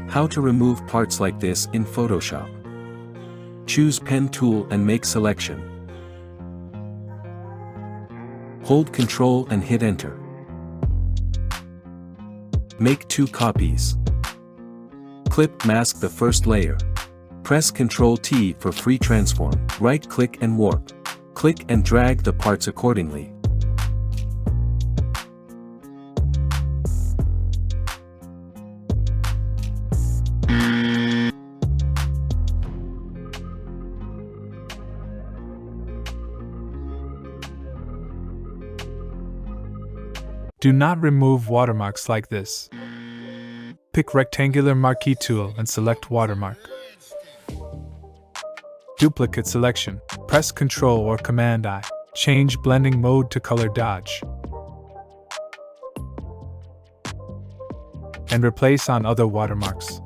How to remove parts like this in Photoshop. Choose Pen tool and make selection. Hold Ctrl and hit Enter. Make 2 copies. Clip mask the first layer. Press Ctrl T for free transform, right-click and warp. Click and drag the parts accordingly. Do not remove watermarks like this. Pick Rectangular Marquee tool and select Watermark. Duplicate selection. Press Ctrl or Command-I. Change blending mode to Color Dodge. And replace on other watermarks.